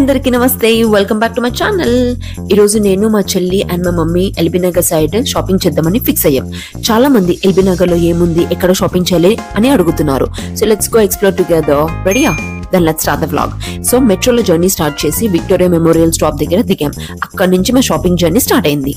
అందరికీ నమస్తే, welcome back to my channel. ఈరోజు నేను మా చెల్లి అండ్ మా mummy LB Nagar side shopping చేద్దామని ఫిక్స్ అయ్యాం. చాలా మంది ఎల్బీ నగర్ లో ఏముంది, ఎక్కడ షాపింగ్ చేయాలి అని అడుగుతున్నారు. So let's go explore together. రెడీయా? Then let's start the vlog. So మెట్రోలో జర్నీ స్టార్ట్ చేసి విక్టోరియా మెమోరియల్ స్టాప్ దగ్గర దిగాం. అక్కడ నుంచి మా షాపింగ్ జర్నీ స్టార్ట్ అయింది.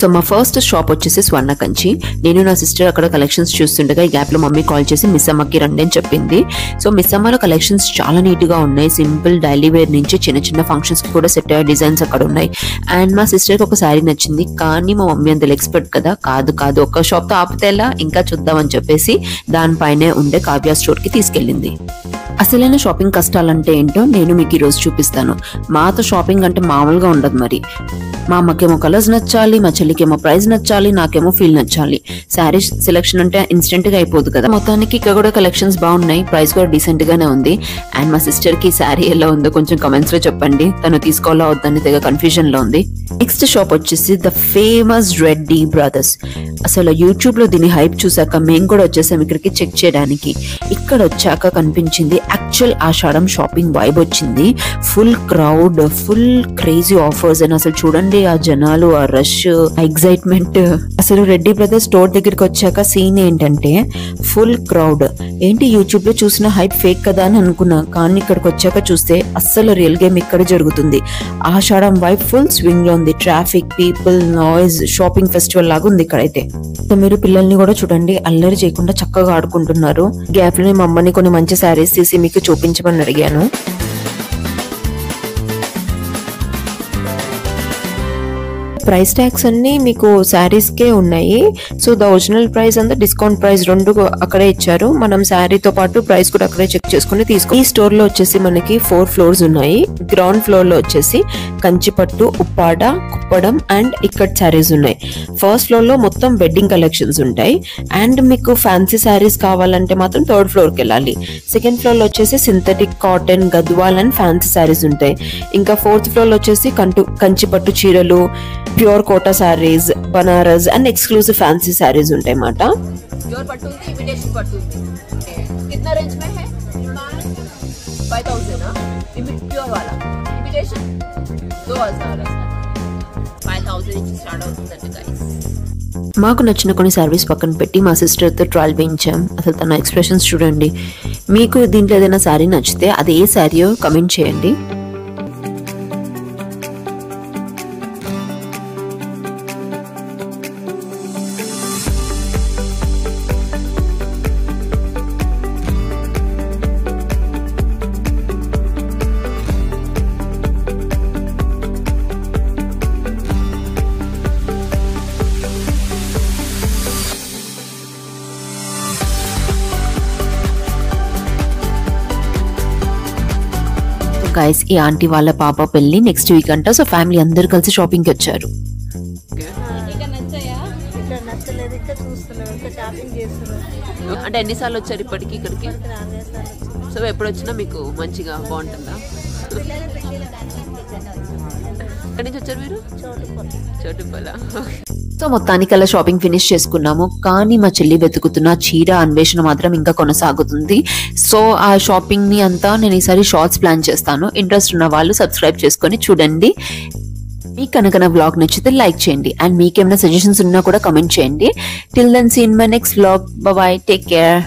సో మా ఫస్ట్ షాప్ వచ్చేసి స్వర్ణ కంచి. నేను నా సిస్టర్ అక్కడ కలెక్షన్స్ చూస్తుండగా ఈ గ్యాప్ లో మమ్మీ కాల్ చేసి మిస్ అమ్మకి రండి అని చెప్పింది. సో మిస్ అమ్మలో కలెక్షన్స్ చాలా నీట్ గా ఉన్నాయి. సింపుల్ డైలీ వేర్ నుంచి చిన్న చిన్న ఫంక్షన్స్ కి కూడా సెట్ అయ్యే డిజైన్స్ అక్కడ ఉన్నాయి. అండ్ మా సిస్టర్ కి ఒక శారీ నచ్చింది, కానీ మా మమ్మీ అంత ఎక్స్పర్ట్ కదా, కాదు ఒక్క షాప్ తో ఆపితేలా, ఇంకా చూద్దామని చెప్పేసి దానిపైనే ఉండే కావ్య స్టోర్ కి తీసుకెళ్ళింది. అసలైన షాపింగ్ కష్టాలంటే ఏంటో నేను మీకు ఈరోజు చూపిస్తాను. మాతో షాపింగ్ అంటే మామూలుగా ఉండదు. మరి మా అమ్మకేమో కలర్స్ నచ్చాలి, మా చెల్లికేమో ప్రైస్ నచ్చాలి, నాకేమో ఫీల్ నచ్చాలి. శారీ సెలెక్షన్ అంటే ఇన్స్టెంట్ గా అయిపోదు కదా. మొత్తానికి ఇక్కడ కూడా కలెక్షన్స్ బాగున్నాయి, ప్రైస్ కూడా డీసెంట్ గానే ఉంది. అండ్ మా సిస్టర్ కి శారీ ఎలా ఉందో కొంచెం కమెంట్స్ లో చెప్పండి. తను తీసుకోవాలా వద్దని తెగ కన్ఫ్యూజన్ లో ఉంది. నెక్స్ట్ షాప్ వచ్చేసి ద ఫేమస్ రెడ్డి బ్రదర్స్. అసలు యూట్యూబ్ లో దీని హైప్ చూసాక మేము కూడా వచ్చేసాం ఇక్కడికి చెక్ చేయడానికి. ఇక్కడ వచ్చాక కనిపించింది యాక్చువల్ ఆషాఢం షాపింగ్ వైబ్ వచ్చింది. Full crowd, full crazy offers. And అసలు చూడండి ఆ జనాలు, ఆ రష్, ఆ ఎగ్జైట్మెంట్. అసలు రెడ్డి బ్రదర్స్ స్టోర్ దగ్గరికి వచ్చాక సీన్ ఏంటంటే ఫుల్ క్రౌడ్. ఏంటి యూట్యూబ్ లో చూసిన హైప్ ఫేక్ కదా అని అనుకున్నా, కానీ ఇక్కడికి వచ్చాక చూస్తే అస్సలు రియల్ గేమ్ ఇక్కడ జరుగుతుంది. ఆషాఢం వైబ్ ఫుల్ స్వింగ్ లో ఉంది. Traffic, people, noise, shopping festival లాగా ఉంది ఇక్కడైతే. సో మీరు పిల్లల్ని కూడా చూడండి, అల్లరి చేయకుండా చక్కగా ఆడుకుంటున్నారు. గ్యాప్ లో మా అమ్మని కొన్ని మంచి శారీస్ తీసి మీకు చూపించమని అడిగాను. ప్రైస్ ట్యాగ్స్ అన్ని మీకు శారీస్ కే ఉన్నాయి. So the original price and discount price రెండు అక్కడే ఇచ్చారు. మనం శారీతో పాటు ప్రైస్ కూడా అక్కడే చెక్ చేసుకుని తీసుకో. ఈ స్టోర్ లో వచ్చేసి మనకి 4 ఫ్లోర్స్ ఉన్నాయి. గ్రౌండ్ ఫ్లోర్ లో వచ్చేసి కంచిపట్టు, ఉప్పాడ, కుప్పడం అండ్ ఇక్కట్ శారీస్ ఉన్నాయి. ఫస్ట్ ఫ్లోర్ లో మొత్తం వెడ్డింగ్ కలెక్షన్స్ ఉంటాయి. అండ్ మీకు ఫ్యాన్సీ శారీస్ కావాలంటే మాత్రం 3rd ఫ్లోర్ కి వెళ్ళాలి. సెకండ్ ఫ్లోర్ లో వచ్చేసి synthetic, cotton, Gadwal and fancy saris ఉంటాయి. ఇంకా 4th ఫ్లోర్ లో వచ్చేసి కంచిపట్టు చీరలు, pure Kota saris, Banaras and exclusive fancy saris ఉంటాయి మాట. प्योर पट्टू की इमिटेशन पट्टू कितना रेंज में है? 5000 ना प्योर वाला इमिटेशन 2000 5000 నుంచి స్టార్ట్ అవుతుందండి గైస్. మాకు నచ్చిన కొన్ని సర్వీస్ పక్కన పెట్టి మా సిస్టర్తో ట్రయల్ వేయించాం. అసలు తన ఎక్స్ప్రెషన్స్ చూడండి. మీకు దీంట్లో ఏదైనా శారీ నచ్చితే అది ఏ శారీయో కమెంట్ చేయండి. గైస్, ఈ ఆంటీ వాళ్ళ పాప పెళ్లి నెక్స్ట్ వీక్ అంట. సో ఫ్యామిలీ అందరు కలిసి షాపింగ్ కి వచ్చారు. అంటే ఎన్నిసార్లు వచ్చారు ఇప్పటికి ఇక్కడికి? సో ఎప్పుడు వచ్చినా మీకు మంచిగా బాగుంటుందా? ఎక్కడి నుంచి వచ్చారు మీరు? చోటుపల్ల. సో మొత్తానికి అలా షాపింగ్ ఫినిష్ చేసుకున్నాము. కానీ మా చెల్లి వెతుకుతున్న చీర అన్వేషణ మాత్రం ఇంకా కొనసాగుతుంది. సో ఆ షాపింగ్ ని అంతా నేను ఈసారి షార్ట్స్ ప్లాన్ చేస్తాను. ఇంట్రెస్ట్ ఉన్న వాళ్ళు సబ్స్క్రైబ్ చేసుకొని చూడండి. మీకు కనుక నా వ్లాగ్ నచ్చితే లైక్ చేయండి. అండ్ మీకేమైనా సజెషన్స్ ఉన్నా కూడా కమెంట్ చేయండి. Till then see in my next vlog. Bye bye, take care.